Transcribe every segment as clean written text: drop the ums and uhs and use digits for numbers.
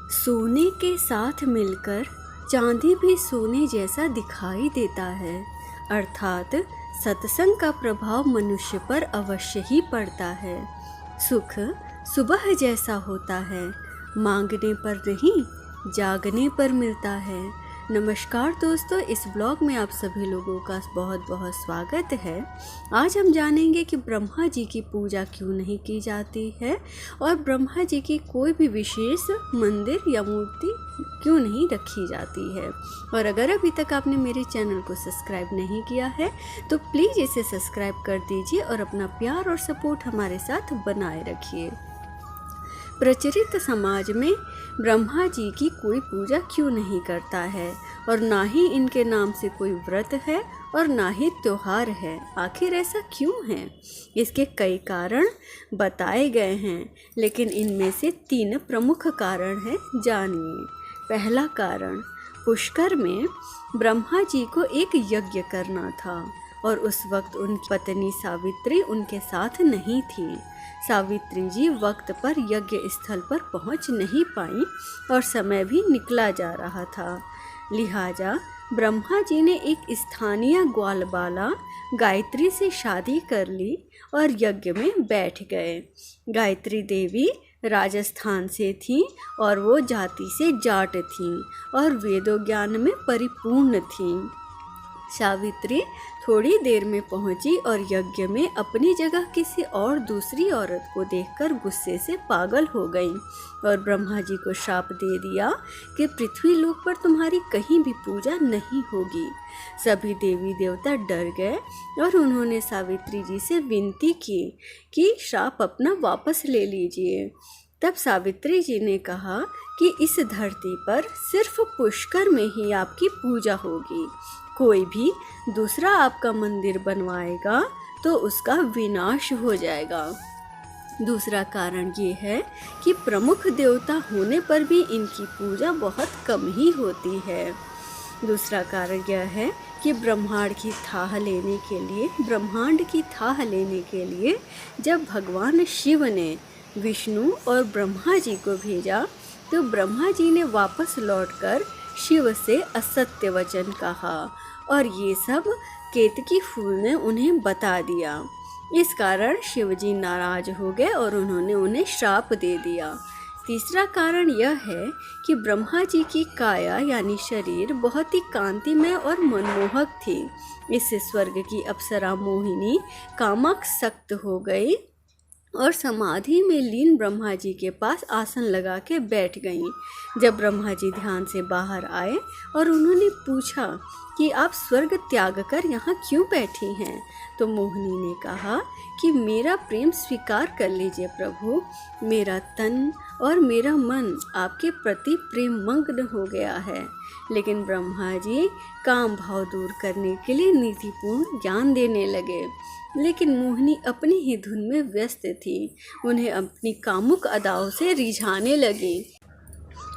सोने के साथ मिलकर चांदी भी सोने जैसा दिखाई देता है। अर्थात सत्संग का प्रभाव मनुष्य पर अवश्य ही पड़ता है। सुख सुबह जैसा होता है, मांगने पर नहीं जागने पर मिलता है। नमस्कार दोस्तों, इस ब्लॉग में आप सभी लोगों का बहुत बहुत स्वागत है। आज हम जानेंगे कि ब्रह्मा जी की पूजा क्यों नहीं की जाती है और ब्रह्मा जी की कोई भी विशेष मंदिर या मूर्ति क्यों नहीं रखी जाती है। और अगर अभी तक आपने मेरे चैनल को सब्सक्राइब नहीं किया है तो प्लीज़ इसे सब्सक्राइब कर दीजिए और अपना प्यार और सपोर्ट हमारे साथ बनाए रखिए। प्रचलित समाज में ब्रह्मा जी की कोई पूजा क्यों नहीं करता है और ना ही इनके नाम से कोई व्रत है और ना ही त्योहार है। आखिर ऐसा क्यों है? इसके कई कारण बताए गए हैं, लेकिन इनमें से 3 प्रमुख कारण हैं, जानिए। पहला कारण, पुष्कर में ब्रह्मा जी को एक यज्ञ करना था और उस वक्त उनकी पत्नी सावित्री उनके साथ नहीं थी। सावित्री जी वक्त पर यज्ञ स्थल पर पहुंच नहीं पाई और समय भी निकला जा रहा था। लिहाजा ब्रह्मा जी ने एक स्थानीय ग्वालबाला गायत्री से शादी कर ली और यज्ञ में बैठ गए। गायत्री देवी राजस्थान से थीं और वो जाति से जाट थीं और वेदों ज्ञान में परिपूर्ण थीं। सावित्री थोड़ी देर में पहुंची और यज्ञ में अपनी जगह किसी और दूसरी औरत को देखकर गुस्से से पागल हो गई और ब्रह्मा जी को शाप दे दिया कि पृथ्वी लोक पर तुम्हारी कहीं भी पूजा नहीं होगी। सभी देवी देवता डर गए और उन्होंने सावित्री जी से विनती की कि शाप अपना वापस ले लीजिए। तब सावित्री जी ने कहा कि इस धरती पर सिर्फ पुष्कर में ही आपकी पूजा होगी। कोई भी दूसरा आपका मंदिर बनवाएगा तो उसका विनाश हो जाएगा। दूसरा कारण ये है कि प्रमुख देवता होने पर भी इनकी पूजा बहुत कम ही होती है। दूसरा कारण यह है कि ब्रह्मांड की थाह लेने के लिए जब भगवान शिव ने विष्णु और ब्रह्मा जी को भेजा तो ब्रह्मा जी ने वापस लौटकर शिव से असत्य वचन कहा और ये सब केतकी फूल ने उन्हें बता दिया। इस कारण शिव जी नाराज हो गए और उन्होंने उन्हें श्राप दे दिया। तीसरा कारण यह है कि ब्रह्मा जी की काया यानी शरीर बहुत ही कांतिमय और मनमोहक थी। इससे स्वर्ग की अप्सरा मोहिनी कामासक्त हो गई और समाधि में लीन ब्रह्मा जी के पास आसन लगा के बैठ गईं। जब ब्रह्मा जी ध्यान से बाहर आए और उन्होंने पूछा कि आप स्वर्ग त्याग कर यहाँ क्यों बैठी हैं, तो मोहिनी ने कहा कि मेरा प्रेम स्वीकार कर लीजिए प्रभु। मेरा तन और मेरा मन आपके प्रति प्रेम मग्न हो गया है। लेकिन ब्रह्मा जी काम भाव दूर करने के लिए नीतिपूर्ण ज्ञान देने लगे, लेकिन मोहिनी अपनी ही धुन में व्यस्त थी। उन्हें अपनी कामुक अदाओं से रिझाने लगी।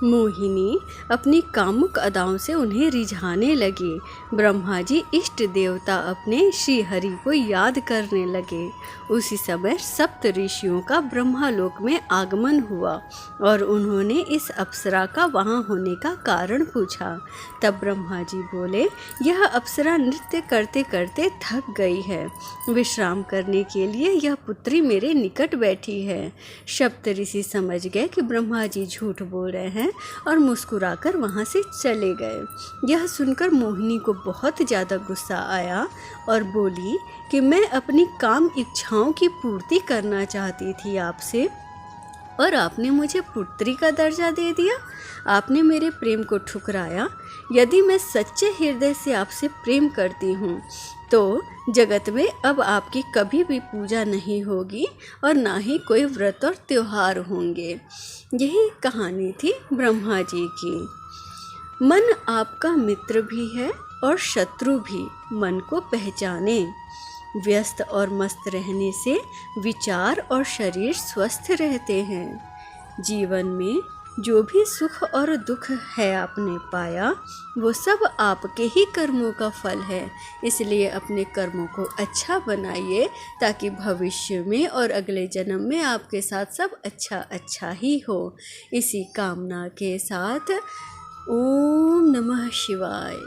उन्हें रिझाने लगी। ब्रह्मा जी इष्ट देवता अपने श्री हरि को याद करने लगे। उसी समय 7 ऋषियों का ब्रह्मालोक में आगमन हुआ और उन्होंने इस अप्सरा का वहाँ होने का कारण पूछा। तब ब्रह्मा जी बोले, यह अप्सरा नृत्य करते करते थक गई है, विश्राम करने के लिए यह पुत्री मेरे निकट बैठी है। सप्त ऋषि समझ गए कि ब्रह्मा जी झूठ बोल रहे हैं और मुस्कुराकर वहाँ से चले गए। यह सुनकर मोहिनी को बहुत ज़्यादा गुस्सा आया और बोली कि मैं अपनी काम इच्छाओं की पूर्ति करना चाहती थी आपसे और आपने मुझे पुत्री का दर्जा दे दिया। आपने मेरे प्रेम को ठुकराया। यदि मैं सच्चे हृदय से आपसे प्रेम करती हूँ तो जगत में अब आपकी कभी भी पूजा नहीं होगी और ना ही कोई व्रत और त्योहार होंगे। यही कहानी थी ब्रह्मा जी की। मन आपका मित्र भी है और शत्रु भी। मन को पहचाने। व्यस्त और मस्त रहने से विचार और शरीर स्वस्थ रहते हैं। जीवन में जो भी सुख और दुख है आपने पाया वो सब आपके ही कर्मों का फल है। इसलिए अपने कर्मों को अच्छा बनाइए ताकि भविष्य में और अगले जन्म में आपके साथ सब अच्छा अच्छा ही हो। इसी कामना के साथ ओम नमः शिवाय।